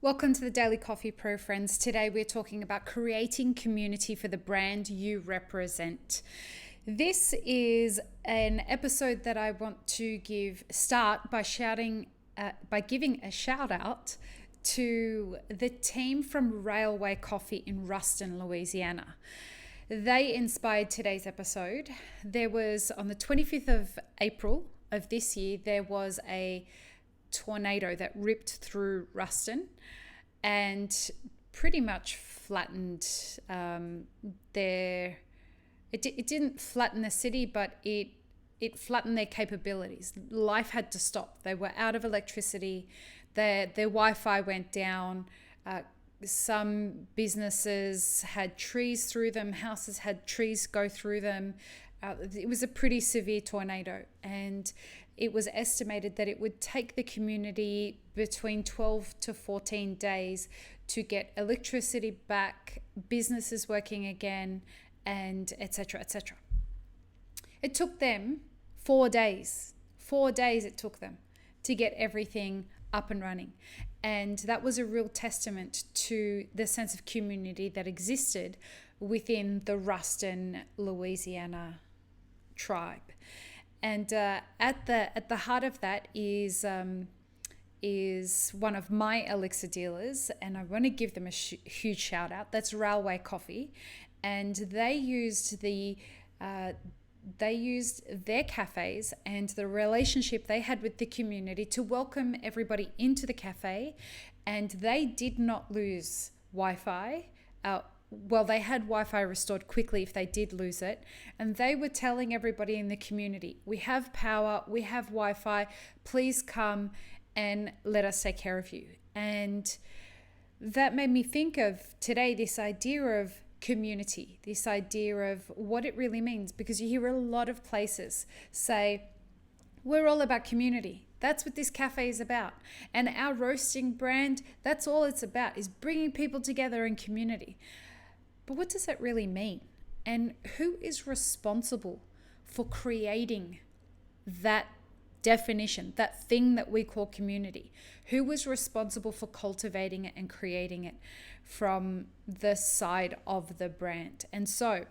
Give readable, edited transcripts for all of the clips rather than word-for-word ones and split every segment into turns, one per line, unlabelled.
Welcome to the Daily Coffee Pro, friends. Today we're talking about creating community for the brand you represent. This is an episode that I want to start by giving a shout out to the team from Railway Coffee in Ruston, Louisiana. They inspired today's episode. There was on the 25th of April of this year, there was a tornado that ripped through Ruston and pretty much flattened their. It didn't flatten the city, but it flattened their capabilities. Life had to stop. They were out of electricity. Their Wi-Fi went down. Some businesses had trees through them. Houses had trees go through them. It was a pretty severe tornado, and it was estimated that it would take the community between 12 to 14 days to get electricity back, businesses working again, and etc., etc. It took them 4 days. 4 days it took them to get everything up and running. And that was a real testament to the sense of community that existed within the Ruston, Louisiana tribe. And at the heart of that is one of my elixir dealers, and I want to give them a huge shout out. That's Railway Coffee, and they used their cafes and the relationship they had with the community to welcome everybody into the cafe, and they did not lose Wi-Fi. Well, they had Wi-Fi restored quickly if they did lose it. And they were telling everybody in the community, we have power, we have Wi-Fi, please come and let us take care of you. And that made me think of today, this idea of community, this idea of what it really means, because you hear a lot of places say, we're all about community. That's what this cafe is about. And our roasting brand, that's all it's about, is bringing people together in community. But what does that really mean? And who is responsible for creating that definition, that thing that we call community? Who was responsible for cultivating it and creating it from the side of the brand? And so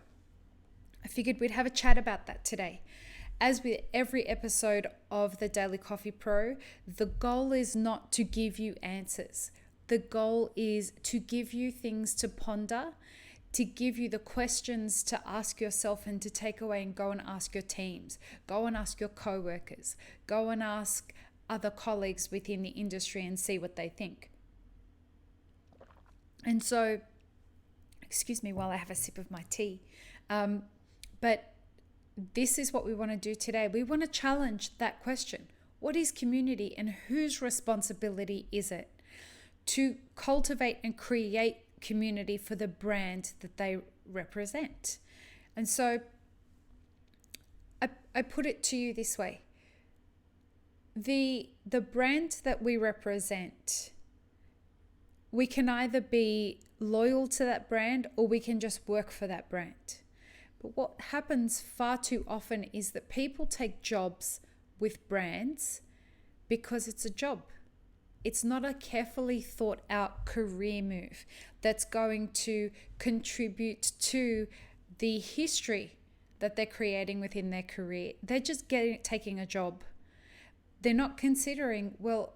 I figured we'd have a chat about that today. As with every episode of the Daily Coffee Pro, the goal is not to give you answers. The goal is to give you things to ponder, to give you the questions to ask yourself and to take away and go and ask your teams, go and ask your co-workers, go and ask other colleagues within the industry and see what they think. And so, excuse me while I have a sip of my tea, but this is what we want to do today. We want to challenge that question. What is community, and whose responsibility is it to cultivate and create community for the brand that they represent? And so I put it to you this way. The brand that we represent, we can either be loyal to that brand or we can just work for that brand. But what happens far too often is that people take jobs with brands because it's a job. It's not a carefully thought out career move that's going to contribute to the history that they're creating within their career. They're just taking a job. They're not considering, well,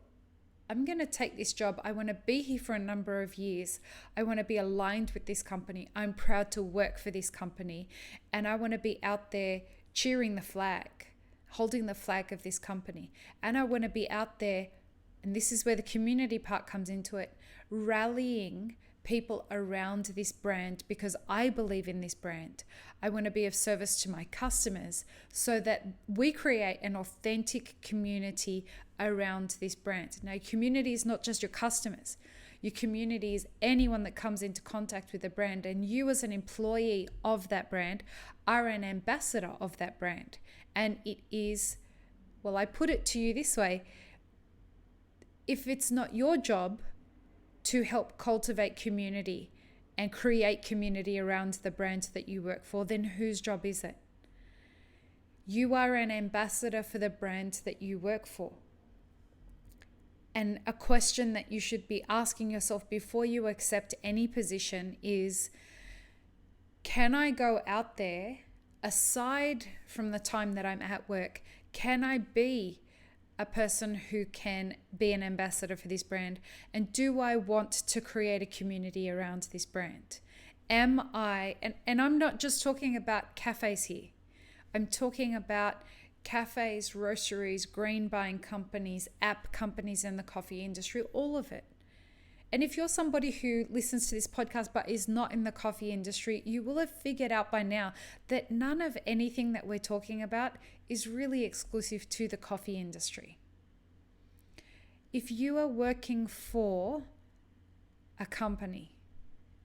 I'm going to take this job. I want to be here for a number of years. I want to be aligned with this company. I'm proud to work for this company. And I want to be out there cheering the flag, holding the flag of this company. And I want to be out there, and this is where the community part comes into it, rallying people around this brand because I believe in this brand. I want to be of service to my customers so that we create an authentic community around this brand. Now, community is not just your customers. Your community is anyone that comes into contact with the brand, and you as an employee of that brand are an ambassador of that brand. And it is, well, I put it to you this way, if it's not your job to help cultivate community and create community around the brand that you work for, then whose job is it? You are an ambassador for the brand that you work for. You are an ambassador for the brand that you work for. And a question that you should be asking yourself before you accept any position is, can I go out there, aside from the time that I'm at work, can I be a person who can be an ambassador for this brand? And do I want to create a community around this brand? Am I, and I'm not just talking about cafes here. I'm talking about cafes, roasteries, grain buying companies, app companies in the coffee industry, all of it. And if you're somebody who listens to this podcast but is not in the coffee industry, you will have figured out by now that none of anything that we're talking about is really exclusive to the coffee industry. If you are working for a company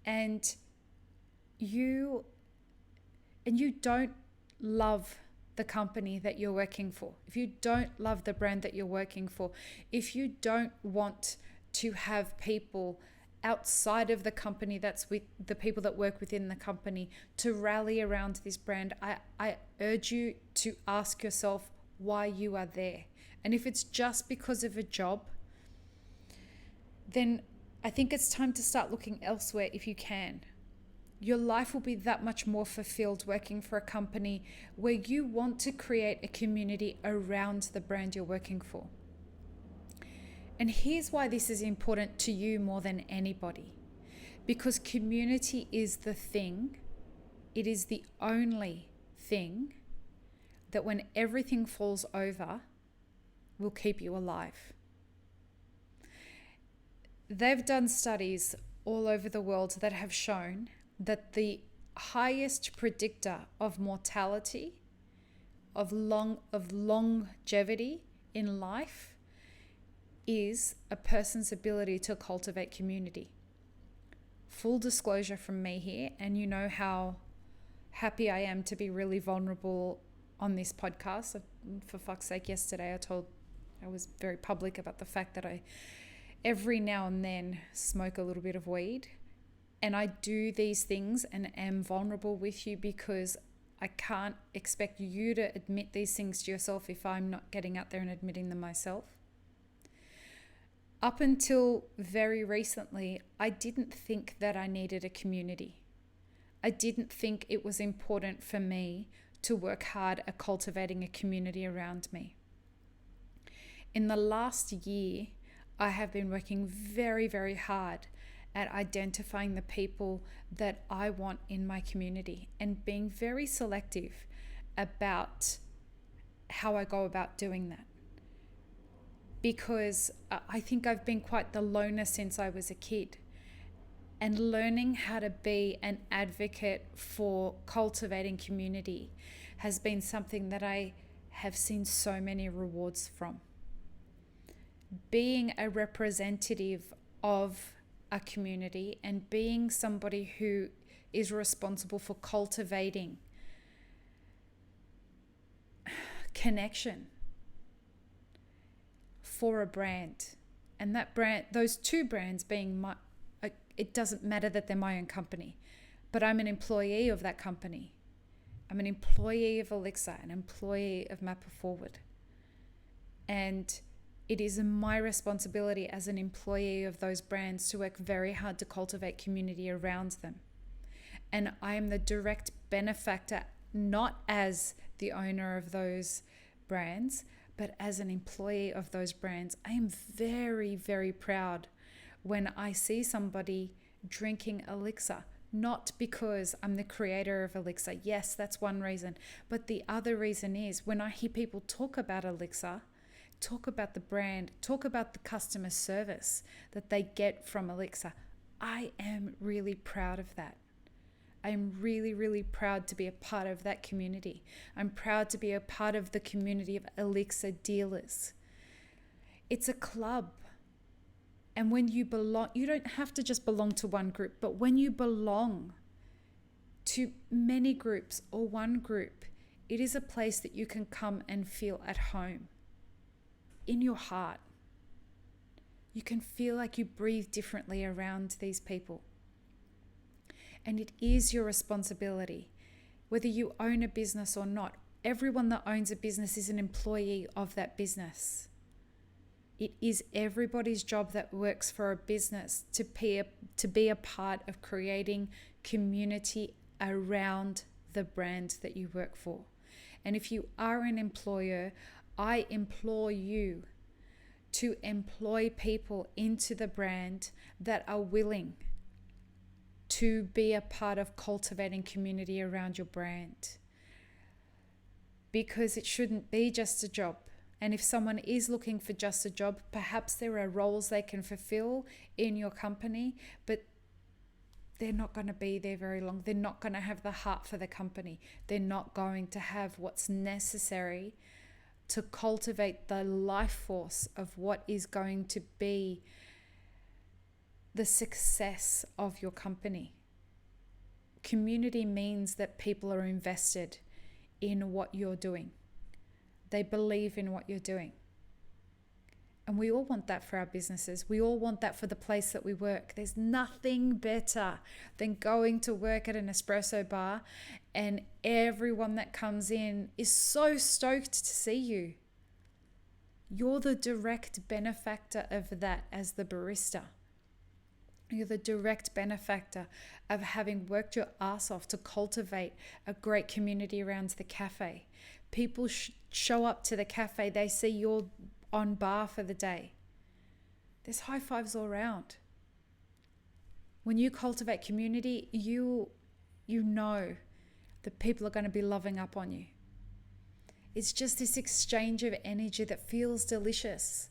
and you don't love the company that you're working for, if you don't love the brand that you're working for, if you don't want to have people outside of the company, that's with the people that work within the company, to rally around this brand, I urge you to ask yourself why you are there. And if it's just because of a job, then I think it's time to start looking elsewhere if you can. Your life will be that much more fulfilled working for a company where you want to create a community around the brand you're working for. And here's why this is important to you more than anybody. Because community is the thing, it is the only thing that when everything falls over, will keep you alive. They've done studies all over the world that have shown that the highest predictor of mortality, of longevity in life, is a person's ability to cultivate community. Full disclosure from me here, and you know how happy I am to be really vulnerable on this podcast. For fuck's sake, yesterday I was very public about the fact that I every now and then smoke a little bit of weed, and I do these things and am vulnerable with you because I can't expect you to admit these things to yourself if I'm not getting out there and admitting them myself. Up until very recently, I didn't think that I needed a community. I didn't think it was important for me to work hard at cultivating a community around me. In the last year, I have been working very, very hard at identifying the people that I want in my community and being very selective about how I go about doing that. Because I think I've been quite the loner since I was a kid. And learning how to be an advocate for cultivating community has been something that I have seen so many rewards from. Being a representative of a community and being somebody who is responsible for cultivating connection for a brand, and that brand, those two brands being it doesn't matter that they're my own company, but I'm an employee of that company. I'm an employee of Elixir, an employee of Map It Forward. And it is my responsibility as an employee of those brands to work very hard to cultivate community around them. And I am the direct benefactor, not as the owner of those brands, but as an employee of those brands. I am very, very proud when I see somebody drinking Elixir, not because I'm the creator of Elixir. Yes, that's one reason. But the other reason is when I hear people talk about Elixir, talk about the brand, talk about the customer service that they get from Elixir, I am really proud of that. I'm really, really proud to be a part of that community. I'm proud to be a part of the community of Elixir dealers. It's a club. And when you belong, you don't have to just belong to one group, but when you belong to many groups or one group, it is a place that you can come and feel at home in your heart. You can feel like you breathe differently around these people. And it is your responsibility, whether you own a business or not. Everyone that owns a business is an employee of that business. It is everybody's job that works for a business to be a part of creating community around the brand that you work for. And if you are an employer, I implore you to employ people into the brand that are willing to be a part of cultivating community around your brand. Because it shouldn't be just a job. And if someone is looking for just a job, perhaps there are roles they can fulfill in your company, but they're not going to be there very long. They're not going to have the heart for the company. They're not going to have what's necessary to cultivate the life force of what is going to be the success of your company. Community means that people are invested in what you're doing. They believe in what you're doing. And we all want that for our businesses. We all want that for the place that we work. There's nothing better than going to work at an espresso bar and everyone that comes in is so stoked to see you. You're the direct benefactor of that as the barista. You're the direct benefactor of having worked your ass off to cultivate a great community around the cafe. People show up to the cafe, they see you're on bar for the day. There's high fives all around. When you cultivate community, you know that people are going to be loving up on you. It's just this exchange of energy that feels delicious.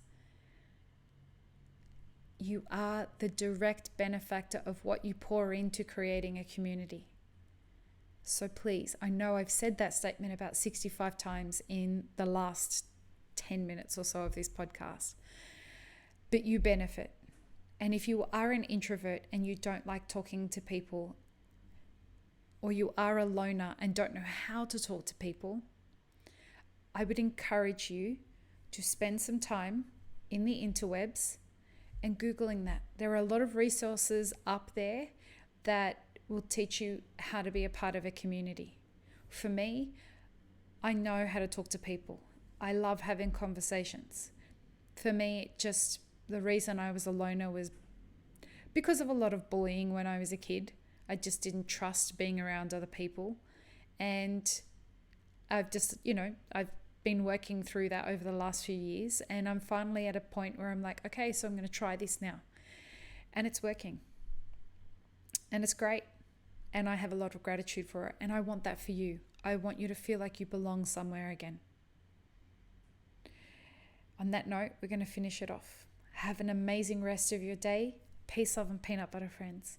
You are the direct benefactor of what you pour into creating a community. So please, I know I've said that statement about 65 times in the last 10 minutes or so of this podcast, but you benefit. And if you are an introvert and you don't like talking to people, or you are a loner and don't know how to talk to people, I would encourage you to spend some time in the interwebs and Googling that. There are a lot of resources up there that will teach you how to be a part of a community. For me, I know how to talk to people. I love having conversations. For me, just the reason I was a loner was because of a lot of bullying when I was a kid. I just didn't trust being around other people. And I've been working through that over the last few years. And I'm finally at a point where I'm like, okay, so I'm going to try this now. And it's working. And it's great. And I have a lot of gratitude for it. And I want that for you. I want you to feel like you belong somewhere again. On that note, we're going to finish it off. Have an amazing rest of your day. Peace, love, and peanut butter, friends.